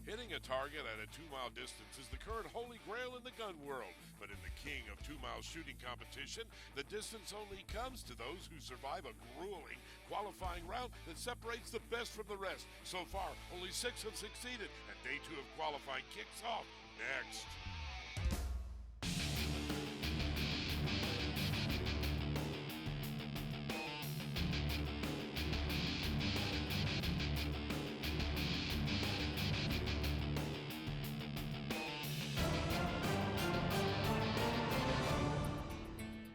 Hitting a target at a 2-mile distance is the current holy grail in the gun world, but in the king of 2-mile shooting competition, the distance only comes to those who survive a grueling qualifying round that separates the best from the rest. So far, only 6 have succeeded, and day 2 of qualifying kicks off next.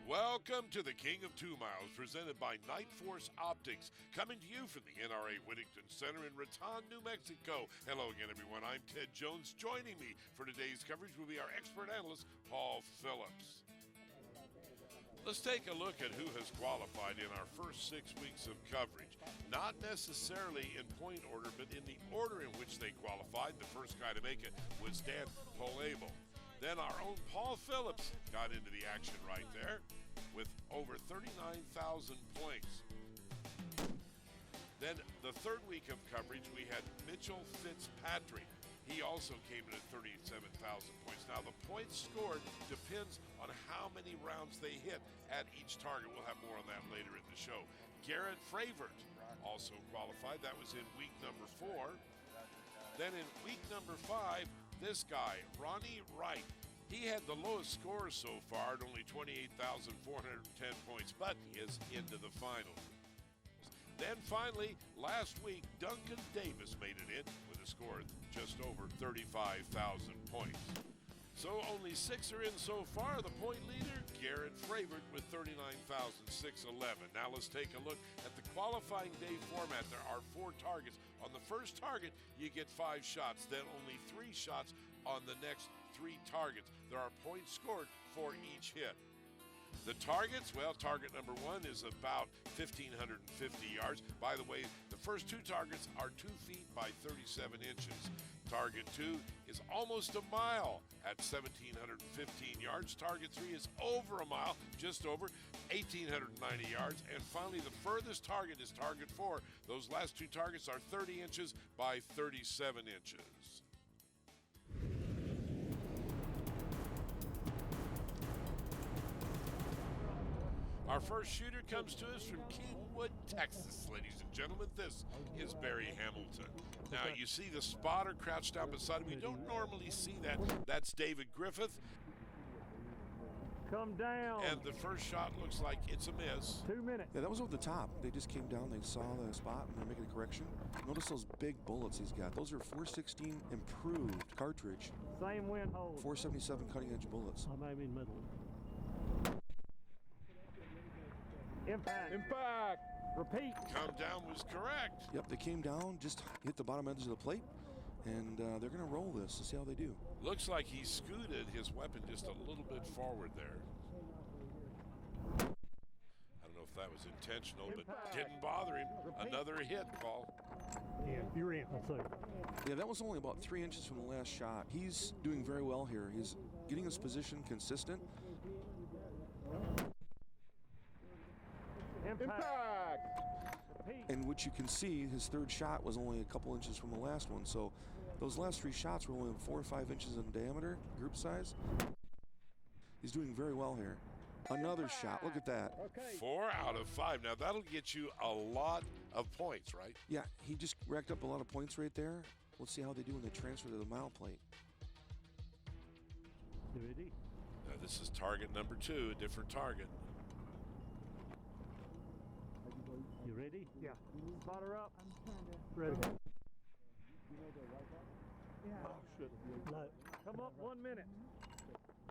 Welcome to the King of 2 Miles, presented by Night Force Optics, coming to you from the NRA Whittington Center in Raton, New Mexico. Hello again, everyone. I'm Ted Jones. Joining me for today's coverage will be our expert analyst, Paul Phillips. Let's take a look at who has qualified in our first 6 weeks of coverage. Not necessarily in point order, but in the order in which they qualified. The first guy to make it was Dan Polabel. Then our own Paul Phillips got into the action right there with over 39,000 points. Then the third week of coverage, we had Mitchell Fitzpatrick. He also came in at 37,000 points. Now, the points scored depends on how many rounds they hit at each target. We'll have more on that later in the show. Garrett Fravert also qualified. That was in week number 4. Then in week number 5, this guy, Ronnie Wright, he had the lowest score so far at only 28,410 points, but he is into the finals. Then finally, last week, Duncan Davis made it in with a score of just over 35,000 points. So only 6 are in so far. The point leader, Garrett Fravert, with 39,611. Now let's take a look at the qualifying day format. There are 4 targets. On the first target, you get 5 shots, then only 3 shots on the next 3 targets. There are points scored for each hit. The targets, well, target number 1 is about 1,550 yards. By the way, the first 2 targets are 2 feet by 37 inches. Target 2 is almost a mile at 1,715 yards. Target 3 is over a mile, just over 1,890 yards. And finally, the furthest target is target 4. Those last 2 targets are 30 inches by 37 inches. Our first shooter comes to us from Kingwood, Texas, ladies and gentlemen. This is Barry Hamilton. Now, you see the spotter crouched down beside him. You don't normally see that. That's David Griffith. Come down. And the first shot looks like it's a miss. 2 minutes. Yeah, that was over the top. They just came down, they saw the spot, and they're making a correction. Notice those big bullets he's got. Those are 416 improved cartridge. Same wind hold. 477 cutting-edge bullets. I'm maybe in middle. Impact. Repeat. Come down was correct. Yep, they came down, just hit the bottom edge of the plate, and they're going to roll this to see how they do. Looks like he scooted his weapon just a little bit forward there. I don't know if that was intentional, but didn't bother him. Another hit, Paul. Yeah, you're in. Let's see. Yeah, that was only about 3 inches from the last shot. He's doing very well here. He's getting his position consistent. Impact. And what you can see, his third shot was only a couple inches from the last one. So those last 3 shots were only 4 or 5 inches in diameter, group size. He's doing very well here. Another shot. Look at that. Okay. 4 out of 5. Now, that'll get you a lot of points, right? Yeah, he just racked up a lot of points right there. Let's see how they do when they transfer to the mile plate. Now, this is target number 2, a different target. You ready? Yeah. Spotter up. I'm trying to. Ready. Yeah. Oh, shit. No. Come up 1 minute.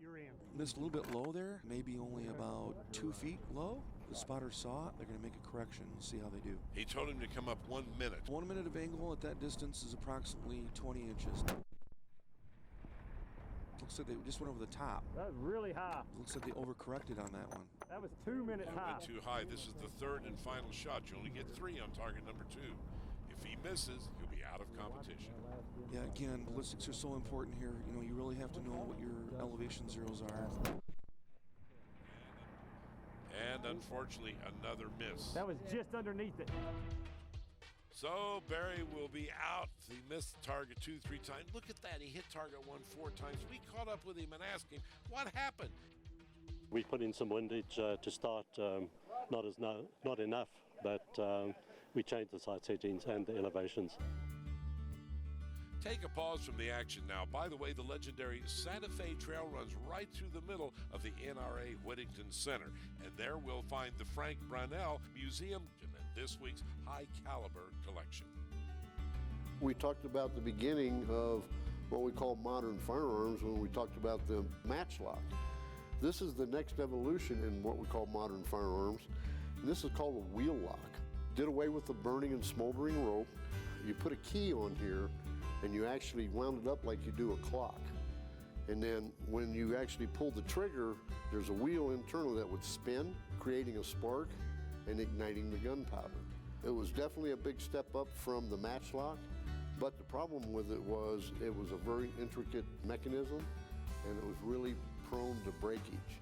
You're in. Missed a little bit low there, maybe only about 2 feet low. The spotter saw it. They're going to make a correction and see how they do. He told him to come up 1 minute. 1 minute of angle at that distance is approximately 20 inches. Looks like they just went over the top. That was really high. Looks like they overcorrected on that one. That was 2 minutes It high. went too high. This is the third and final shot. You only get 3 on target number 2. If he misses, he'll be out of competition. Yeah, again, ballistics are so important here. You know, you really have to know what your elevation zeros are. And unfortunately, another miss. That was just underneath it. So Barry will be out. He missed target 2-3 times. Look at that. He hit target 1 4 times. We caught up with him and asked him, what happened? We put in some windage to start, not enough, but we changed the sight settings and the elevations. Take a pause from the action now. By the way, the legendary Santa Fe Trail runs right through the middle of the NRA Whittington Center. And there we'll find the Frank Brownell Museum and this week's High Caliber collection. We talked about the beginning of what we call modern firearms when we talked about the matchlock. This is the next evolution in what we call modern firearms. And this is called a wheel lock. Did away with the burning and smoldering rope. You put a key on here and you actually wound it up like you do a clock. And then when you actually pull the trigger, there's a wheel internal that would spin, creating a spark and igniting the gunpowder. It was definitely a big step up from the matchlock, but the problem with it was a very intricate mechanism and it was really prone to breakage.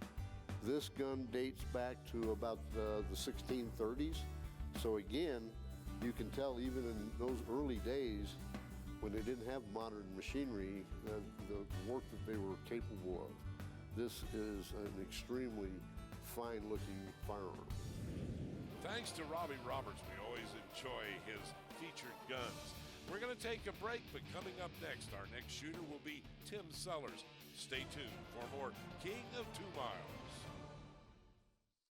This gun dates back to about the 1630s. So again, you can tell even in those early days, when they didn't have modern machinery, the work that they were capable of. This is an extremely fine-looking firearm. Thanks to Robbie Roberts, we always enjoy his featured guns. We're going to take a break, but coming up next, our next shooter will be Tim Sellers. Stay tuned for more King of 2 Miles.